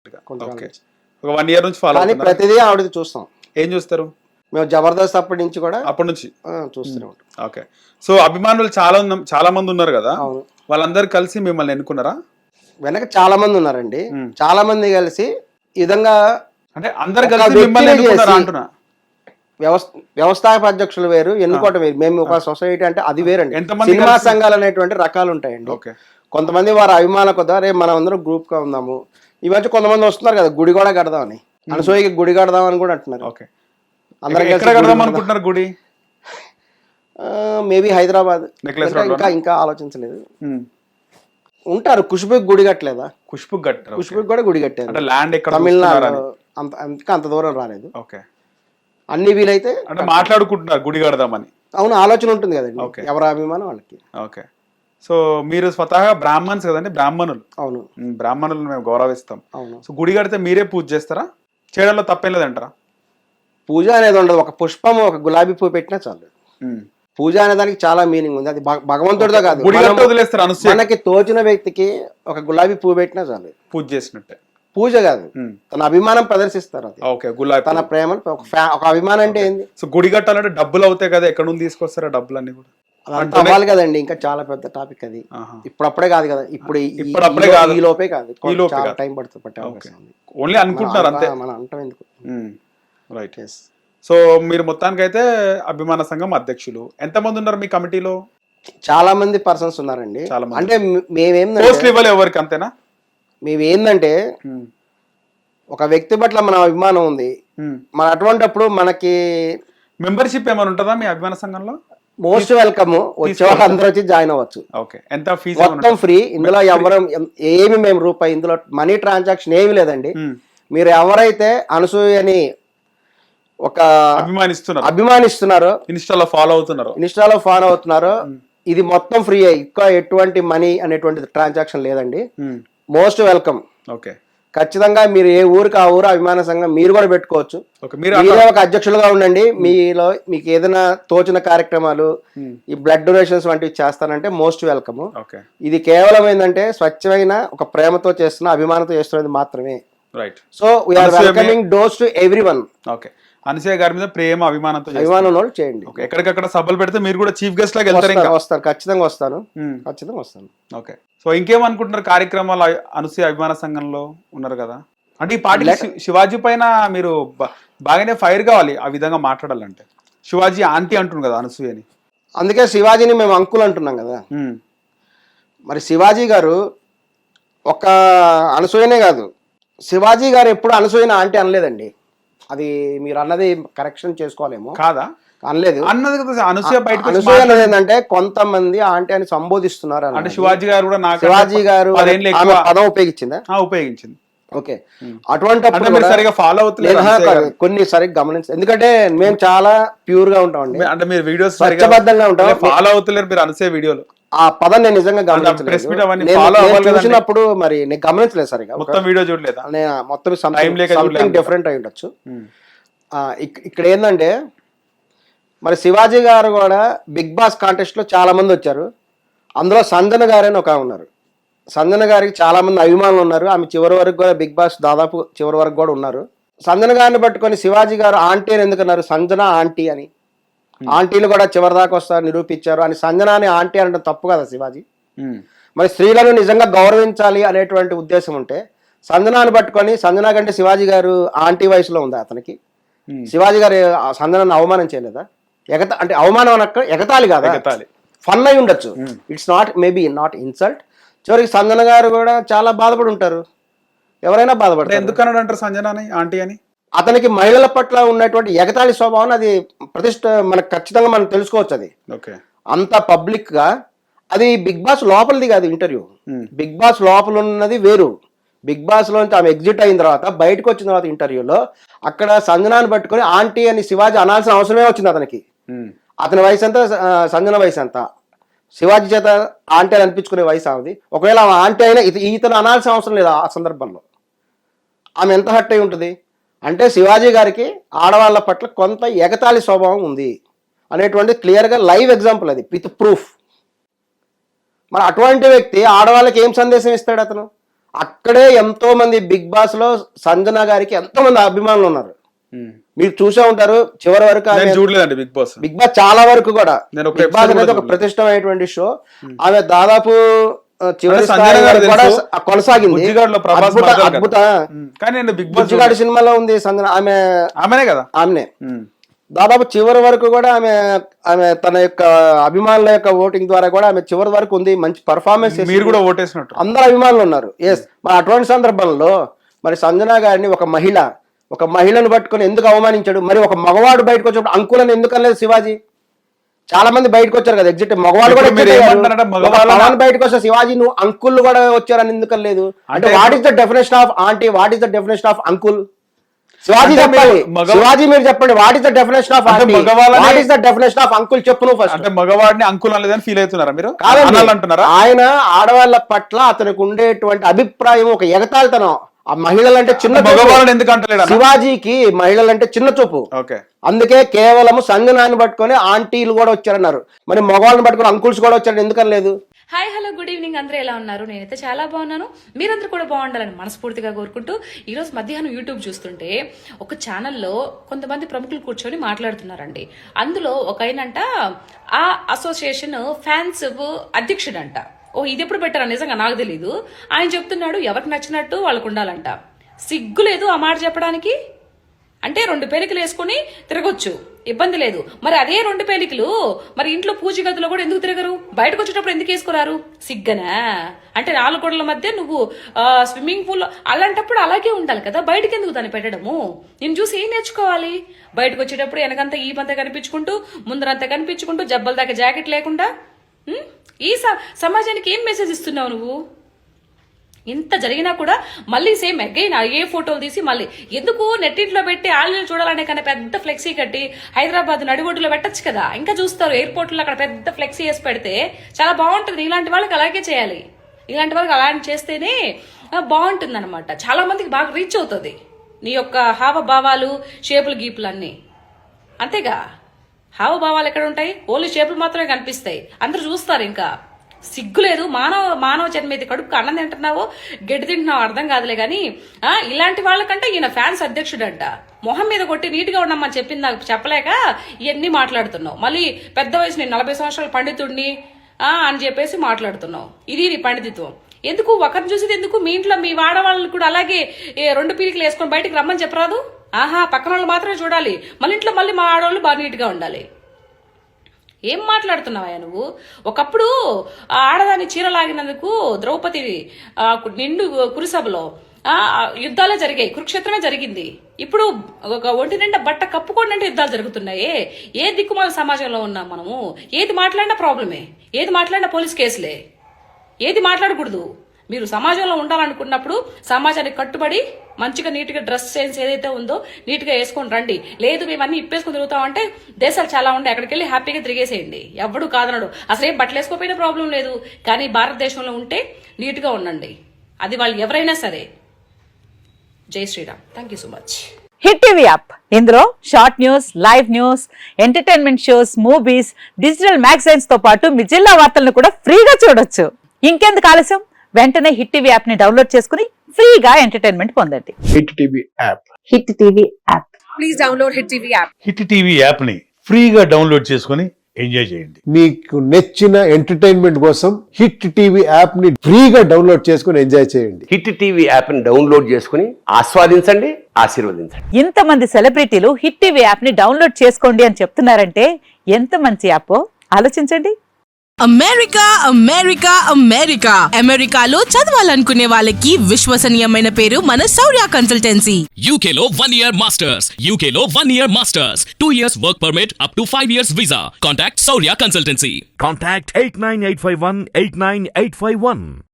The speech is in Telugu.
ఓకే. ఒక 1 year నుంచి ఫాలో కానీ అవుతున్నారు. ప్రతిదీ ఆవిడది చూస్తాం. ఏం చూస్తారు మేము జబర్దస్త్ అప్పటి నుంచి కూడా అప్పటి నుంచి? చూస్తూనే ఉంటాం. ఓకే. సో అభిమానులు చాలా మంది ఉన్నారు కదా, అవును. వాళ్ళందరూ కలిసి మిమ్మల్ని ఎన్నుకున్నారా? వెనక చాలా మంది ఉన్నారండి. చాలా మంది కలిసి ఈ విధంగా అంటే అందరు ఒక కలిసి వ్యక్తిని మిమ్మల్ని ఎన్నుకున్నారా చేసి అంటున్నా? వ్యవస్థాపక అధ్యక్షులు వేరు, ఎన్నుకోవటం వేరు. మేము ఒక సొసైటీ అంటే అది వేరండి. ఎంతమంది సినిమా కలిసి? సంఘాలు అనేటువంటి రకాలు ఉంటాయండి. ఓకే. కొంతమంది వారి అభిమానుల కొద్దా రేపు మనం అందరం గ్రూప్ గా ఉందాము. ఈ మధ్య కొంతమంది వస్తున్నారు కదా గుడి కూడా కడదామని, అనసూయకి గుడి కడదామని కూడా అంటున్నారు. ఓకే. అందరం ఎక్కడ కడదాం అనుకుంటున్నారు గుడి? మేబీ హైదరాబాద్. నెక్లెస్ ఇంకా ఆలోచించలేదు. ఉంటారు. ఖుష్బుకి గుడి కట్టలేదా? ఖుష్బు కట్టారు. ఖుష్బుకి కూడా గుడి కట్టారు. అంటే ల్యాండ్ ఎక్కడ తమిళనాడు. అంత దూరం రాలేదు. ఓకే. అన్ని వీలైతే అంటే మాట్లాడుకుంటున్నారు గుడి కడదామని. అవును, ఆలోచన ఉంటుంది కదండి. ఓకే. ఎవరి అభిమానం వాళ్ళకి. ఓకే. సో మీరు స్వతహాగా బ్రాహ్మణ్స్ కదండి, బ్రాహ్మణులు. అవును. బ్రాహ్మణులను మేము గౌరవిస్తాం. అవును. సో గుడి కడితే మీరే పూజ చేస్తారా? చేయడంలో తప్పేం లేదంటారా? పూజ అనేది ఉండదు. ఒక పుష్పం, ఒక గులాబీ పువ్వు పెట్టినా చాలు. పూజ అనే దానికి చాలా మీనింగ్ ఉంది. అది భగవంతుడితో కాదు, గుడి కడితే వదిలేస్తారు అనసూయ? మనకి తోచిన వ్యక్తికి ఒక గులాబీ పువ్వు పెట్టినా చాలు. పూజ చేసినట్టే. పూజ కాదు, తన అభిమానం ప్రదర్శిస్తారు. అది ఓకే. గులాబీ తన ప్రేమను ఒక అభిమానం అంటే ఏంది? సో గుడి కట్టాలంటే డబ్బులు అవుతాయి కదా, ఎక్కడ నుండి తీసుకొస్తారా డబ్బులు అన్ని కూడా? అదంతా అవ్వాలి కదండి. ఇంకా చాలా పెద్ద టాపిక్ అది. ఇప్పుడప్పుడే కాదు కదా, ఇప్పుడప్పుడే కాదు, ఈ లోపే కాదు, చాలా టైం పడుతుంది పట్టే అవకాశం ఉంది. ఓన్లీ అనుకుంటున్నారు అంతే. మనం అంటాం ఎందుకు. రైట్. సో మీరు మొత్తానికైతే అభిమాన సంఘం అధ్యక్షులు. ఎంతమంది ఉన్నారు మీ కమిటీలో? చాలా మంది పర్సన్స్ ఉన్నారండి. చాలా మంది. అంటే మేమేందంటే పోస్టులు ఇవ్వాలి ఎవరికి, అంతేనా? మేమేందంటే ఒక వ్యక్తి పట్ల మన అభిమానం ఉంది. మన అటువంటిప్పుడు మనకి మెంబర్షిప్ ఏమైనా ఉంటుందా మీ అభిమాన సంఘంలో? Most welcome. వచ్చే వాళ్ళు అందరూ వచ్చి జాయిన్ అవ్వచ్చు. ఓకే. ఎంత ఫీజు? మొత్తం ఫ్రీ. ఇందులో ఎవరం ఏమి మేము రూపాయి ఇందులో మనీ ట్రాన్సాక్షన్ ఏమి లేదండి. మీరు ఎవరైతే అనసూయని ఒక అభిమానిస్తున్నారో, ఇన్స్టాలో ఫాలో అవుతున్నారో, ఇది మొత్తం ఫ్రీ. ఇంకా ఎటువంటి మనీ అనేటువంటి ట్రాన్సాక్షన్ లేదండి. Most welcome. ఓకే. ఖచ్చితంగా మీరు ఏ ఊరికి ఆ ఊరు అభిమాన సంఘం మీరు కూడా పెట్టుకోవచ్చు. మీరే ఒక అధ్యక్షులుగా ఉండండి. మీలో మీకు ఏదైనా తోచిన కార్యక్రమాలు, ఈ బ్లడ్ డొనేషన్స్ వంటివి చేస్తానంటే మోస్ట్ వెల్కమ్. ఇది కేవలం ఏంటంటే స్వచ్ఛమైన ఒక ప్రేమతో చేస్తున్న, అభిమానంతో చేస్తున్నది మాత్రమే. Right. So we are welcoming doors to everyone. Okay. Anasuya గారి మీద ప్రేమ, అభిమానంతో చేయండి. ఎక్కడికక్కడ సభలు పెడితే మీరు కూడా చీఫ్ గెస్ట్ లాగా వెళ్తారు? వస్తాను, ఖచ్చితంగా వస్తాను. ఓకే. సో ఇంకేమనుకుంటున్నారు కార్యక్రమాలు? అనసూయ అభిమాన సంఘంలో ఉన్నారు కదా, అంటే ఈ పార్టీ శివాజీ పైన మీరు బాగానే ఫైర్ కావాలి ఆ విధంగా మాట్లాడాలంటే. శివాజీ ఆంటీ అంటున్నారు కదా అనసూయని, అందుకే శివాజీని మేము అంకుల్ అంటున్నాం కదా. మరి శివాజీ గారు ఒక అనసూయనే కాదు, శివాజీ గారు ఎప్పుడు అనసూయని ఆంటీ అనలేదండి. అది మీరు అన్నది కరెక్షన్ చేసుకోవాలేమో. కాదా? అనలేదు. అన్నది కదా అనసూయ. అనసూయ అన్నది ఏంటంటే కొంతమంది ఆంటీ అని సంబోధిస్తున్నారు. అంటే శివాజీ గారు కూడా శివాజీ గారు పదం ఉపయోగించిందా? ఉపయోగించింది. ఓకే. అటువంటిప్పుడు సరిగా ఫాలో అవుతలేదు, కొన్ని సరిగ్గా గమనించారు. ఎందుకంటే మేము చాలా ప్యూర్ గా ఉంటామండి. అంటే మీరు వీడియోస్ స్వచ్ఛబద్ధంగా ఉంటాం. ఫాలో అవుతలేరు మీరు అనసూయ వీడియోలు. ఆ పదం నేను నిజంగా గమనించలేదు. మరి నేను గమనించలేదు సరిగా. మొత్తం వీడియో చూడలేదు. మొత్తం సంథింగ్ డిఫరెంట్ అయి ఉండొచ్చు. ఇక్కడ ఏంటంటే మరి శివాజీ గారు కూడా బిగ్ బాస్ కాంటెస్ట్ లో చాలా మంది వచ్చారు. అందులో సంజన గారు అని ఒక ఉన్నారు. సంజన గారికి చాలా మంది అభిమానులు ఉన్నారు. ఆమె చివరి వరకు కూడా బిగ్ బాస్ దాదాపు చివరి వరకు కూడా ఉన్నారు. సంజన గారిని పట్టుకొని శివాజీ గారు ఆంటీ అని ఎందుకన్నారు? సంజన ఆంటీ అని. ఆంటీలు కూడా చివరి దాకా వస్తారు నిరూపించారు అని సంజనాని ఆంటీ అనడం తప్పు కదా శివాజీ. మరి స్త్రీలను నిజంగా గౌరవించాలి అనేటువంటి ఉద్దేశం ఉంటే సంజనాన్ని పట్టుకొని, సంజన కంటే శివాజీ గారు ఆంటీ వయసులో ఉందా అతనికి? శివాజీ గారు సంజనాన్ని అవమానం చేయలేదా? అంటే అవమానం అనక్క, ఎగతాళి కాదా? ఫన్ అయి ఉండొచ్చు. It's not maybe not insult. చివరికి సంజన గారు కూడా చాలా బాధపడి ఉంటారు. ఎవరైనా బాధపడతారు. ఎందుకన్నాడు అంటారు సంజనాని ఆంటీ అని? అతనికి మహిళల పట్ల ఉన్నటువంటి ఎగతాళి స్వభావం, అది ప్రతిష్ట మనకు ఖచ్చితంగా మనం తెలుసుకోవచ్చు. అది అంత పబ్లిక్ గా, అది బిగ్ బాస్ లోపలిది కాదు ఇంటర్వ్యూ. బిగ్ బాస్ లోపల ఉన్నది వేరు. బిగ్ బాస్ లోంచి ఆమె ఎగ్జిట్ అయిన తర్వాత బయటకు వచ్చిన తర్వాత ఇంటర్వ్యూలో అక్కడ సంజనాన్ని పట్టుకొని ఆంటీ అని శివాజీ అనాల్సిన అవసరమే వచ్చింది అతనికి. అతని వయసు ఎంత, సంజన వయసు ఎంత, శివాజీ చేత ఆంటీ అని అనిపించుకునే వయసు ఆమెది. ఒకవేళ ఆమె ఆంటీ అయినా ఇతను అనాల్సిన అవసరం లేదు ఆ సందర్భంలో. ఆమె ఎంత హర్ట్ అయి ఉంటుంది అంటే శివాజీ గారికి ఆడవాళ్ళ పట్ల కొంత ఎగతాళి స్వభావం ఉంది అనేటువంటి క్లియర్గా లైవ్ ఎగ్జాంపుల్, అది విత్ ప్రూఫ్. మరి అటువంటి వ్యక్తి ఆడవాళ్ళకి ఏం సందేశం ఇస్తాడు? అతను అక్కడే ఎంతో మంది బిగ్ బాస్ లో సంజన గారికి ఎంతో మంది అభిమానులు ఉన్నారు. మీరు చూసే ఉంటారు చివరి వరకు చూడలేదండి బిగ్ బాస్. బిగ్ బాస్ చాలా వరకు కూడా బిగ్ బాస్ అనేది ఒక ప్రతిష్టమైనటువంటి షో. ఆమె దాదాపు చివరి కొనసాగింది. అద్భుత బుజ్జిగాడి సినిమాలో ఉంది సంజన, ఆమెనే కదా, ఆమెనే దాదాపు చివరి వరకు కూడా ఆమె తన యొక్క అభిమానుల యొక్క ఓటింగ్ ద్వారా కూడా ఆమె చివరి వరకు ఉంది. మంచి పర్ఫార్మెన్స్ మీరు కూడా ఓటేసినట్టు అందరు అభిమానులు ఉన్నారు. ఎస్, మరి అటువంటి సందర్భంలో మరి సంజన గారిని ఒక మహిళను పట్టుకొని ఎందుకు అవమానించాడు? మరి ఒక మగవాడు బయటకు వచ్చినప్పుడు అంకులను ఎందుకు అనలేదు శివాజీ? చాలా మంది బయటకు వచ్చారు కదా, ఎగ్జిట్ మగవాడు కూడా బయటకు వచ్చారు. శివాజీ నువ్వు అంకుల్ కూడా వచ్చారని ఎందుకు లేదు? అంటే what is the definition of aunty, what is the definition of uncle? Shivaji చెప్పాలి. శివాజీ మీరు చెప్పండి, what is the definition of aunty, what is the definition of uncle చెప్పు నువ్వు ఫస్ట్. అంటే మగవాడిని అంకుల్ అనలేదని ఫీల్ అవుతున్నారా మీరు? అంటున్నారా? ఆయన ఆడవాళ్ళ పట్ల అతనికి ఉండేటువంటి అభిప్రాయం ఒక ఎగతాళితనం. ఆ మహిళలంటే చిన్న మగవాళ్ళని ఎందుకు అంటలేడు శివాజీకి? మహిళలంటే చిన్న చూపు. అందుకే కేవలం సంజనాన్ని పట్టుకొని ఆంటీలు కూడా వచ్చారన్నారు. మరి మగవాళ్ళని పట్టుకొని అంకుల్స్ కూడా వచ్చారని ఎందుకని లేదు? హాయ్ హలో గుడ్ ఈవినింగ్, అందరూ ఎలా ఉన్నారు? నేనైతే చాలా బాగున్నాను. మీరందరూ కూడా బాగుండాలని మనస్ఫూర్తిగా కోరుకుంటూ ఈరోజు మధ్యాహ్నం యూట్యూబ్ చూస్తుంటే ఒక ఛానల్లో కొంతమంది ప్రముఖులు కూర్చొని మాట్లాడుతున్నారండి. అందులో ఒక ఆయనంట ఆ అసోసియేషన్ ఫ్యాన్స్ అధ్యక్షుడంట. ఇది ఎప్పుడు పెట్టారా నిజంగా నాకు తెలీదు. ఆయన చెప్తున్నాడు ఎవరికి నచ్చినట్టు వాళ్ళకు ఉండాలంట. సిగ్గు లేదు ఆ మాట చెప్పడానికి? అంటే 2 పేలికలు వేసుకుని తిరగొచ్చు, ఇబ్బంది లేదు. మరి అదే 2 పేలికలు మరి ఇంట్లో పూజ గదిలో కూడా ఎందుకు తిరగరు? బయటకు వచ్చేటప్పుడు ఎందుకు వేసుకోరారు? సిగ్గనా? అంటే 4 గోడల మధ్య నువ్వు స్విమ్మింగ్ పూల్ అలాంటప్పుడు అలాగే ఉండాలి కదా, బయటకు ఎందుకు దాన్ని పెట్టడము? నేను చూసి ఏం నేర్చుకోవాలి? బయటకు వచ్చేటప్పుడు వెనకంతా ఈ పంత కనిపించుకుంటూ ముందరంతా కనిపించుకుంటూ జబ్బల దాకా జాకెట్ లేకుండా ఈ సమాజానికి ఏం మెసేజ్ ఇస్తున్నావు నువ్వు? ఇంత జరిగినా కూడా మళ్ళీ సేమ్ అగైన్ ఏ ఫోటోలు తీసి మళ్ళీ ఎందుకు నెట్టింట్లో పెట్టి ఆన్లైన్ చూడాలనే కన్నా పెద్ద ఫ్లెక్సీ కట్టి హైదరాబాద్ నడిబొడ్డులో పెట్టచ్చు కదా. ఇంకా చూస్తారు ఎయిర్పోర్ట్లో అక్కడ పెద్ద ఫ్లెక్సీ వేసి పెడితే చాలా బాగుంటుంది. ఇలాంటి వాళ్ళకి అలాగే చేయాలి. ఇలాంటి వాళ్ళకి అలాంటి చేస్తేనే బాగుంటుంది అనమాట. చాలా మందికి బాగా రీచ్ అవుతుంది నీ యొక్క హావభావాలు, షేపులు, గీపులు అన్నీ. అంతేగా, హావభావాలు ఎక్కడ ఉంటాయి? ఓన్లీ షేపులు మాత్రమే కనిపిస్తాయి, అందరూ చూస్తారు. ఇంకా సిగ్గులేదు. మానవ జన్మ ఇది, కడుపుకు అన్నం తింటున్నావో గడ్డి తింటున్నావు అర్థం కాదులే గాని ఇలాంటి వాళ్ళకంటే ఈయన ఫ్యాన్స్ అధ్యక్షుడంట. మొహం మీద కొట్టి నీట్గా ఉండమని చెప్పింది నాకు చెప్పలేక ఇవన్నీ మాట్లాడుతున్నావు. మళ్ళీ పెద్ద వయసు నేను 40 సంవత్సరాల పండితుడిని అని చెప్పేసి మాట్లాడుతున్నావు. ఇది నీ పండితిత్వం. ఎందుకు ఒకరిని చూసేది ఎందుకు? మీ ఇంట్లో మీ వాడవాళ్ళు కూడా అలాగే 2 పీలికలు వేసుకొని బయటకు రమ్మని చెప్పరాదు? పక్కన వాళ్ళు మాత్రమే చూడాలి, మళ్ళీ ఇంట్లో మళ్ళీ మా ఆడవాళ్ళు బాగా నీట్గా ఉండాలి. ఏం మాట్లాడుతున్నావా నువ్వు? ఒకప్పుడు ఆడదాన్ని చీర లాగినందుకు ద్రౌపది నిండు కురుసభలో యుద్ధాలే జరిగాయి, కురుక్షేత్రమే జరిగింది. ఇప్పుడు ఒక ఒంటి నిండా బట్ట కప్పుకోండి యుద్ధాలు జరుగుతున్నాయి. ఏ దిక్కుమాల సమాజంలో ఉన్నాం మనము? ఏది మాట్లాడినా ప్రాబ్లమే, ఏది మాట్లాడినా పోలీస్ కేసులే, ఏది మాట్లాడకూడదు. మీరు సమాజంలో ఉండాలనుకున్నప్పుడు సమాజానికి కట్టుబడి మంచిగా నీట్గా డ్రెస్ సెన్స్ ఏదైతే ఉందో నీట్గా వేసుకొని రండి. లేదు మేమన్నీ ఇప్పేసుకొని తిరుగుతామంటే దేశాలు చాలా ఉండే, అక్కడికి వెళ్ళి హ్యాపీగా తిరిగేసేయండి. ఎవడు కాదనడు. అసలు ఏం బట్టలు వేసుకోపోయినా ప్రాబ్లం లేదు, కానీ భారతదేశంలో ఉంటే నీట్గా ఉండండి. అది వాళ్ళు ఎవరైనా సరే. జై Shriram. Thank you so much. Hit TV app, ఇందులో short news, live news, entertainment shows, movies, digital magazines తో పాటు మీ జిల్లా వార్తలను కూడా ఫ్రీగా చూడొచ్చు. ఇంకెందుకు ఆలస్యం? వెంటనే హిట్ టీవీ యాప్ ని డౌన్లోడ్ చేసుకుని ఫ్రీగా ఎంటర్టైన్మెంట్ పొందండి. Hit TV app, hit TV app, please download hit TV app. Hit TV app ని ఫ్రీగా డౌన్లోడ్ చేసుకుని ఎంజాయ్ చేయండి. మీకు నచ్చిన ఎంటర్టైన్మెంట్ కోసం హిట్ టీవీ యాప్ ని ఫ్రీగా డౌన్లోడ్ చేసుకుని ఎంజాయ్ చేయండి. హిట్ టీవీ యాప్ ని డౌన్లోడ్ చేసుకుని ఆస్వాదించండి, ఆశీర్వదించండి. ఇంతమంది సెలబ్రిటీలు హిట్ టీవీ యాప్ ని డౌన్లోడ్ చేసుకోండి అని చెప్తున్నారంటే ఎంత మంచి యాప్ ఆలోచించండి. అమెరికా అమెరికా అమెరికా అమెరికాలో చదవాలనుకునే వాళ్ళకి విశ్వసనీయమైన పేరు మన శౌర్య కన్సల్టెన్సీ. UK లో 1 year masters, UK లో 1 year masters, 2 years work permit up to 5 years visa. Contact Saurya Consultancy. Contact 89851 89851.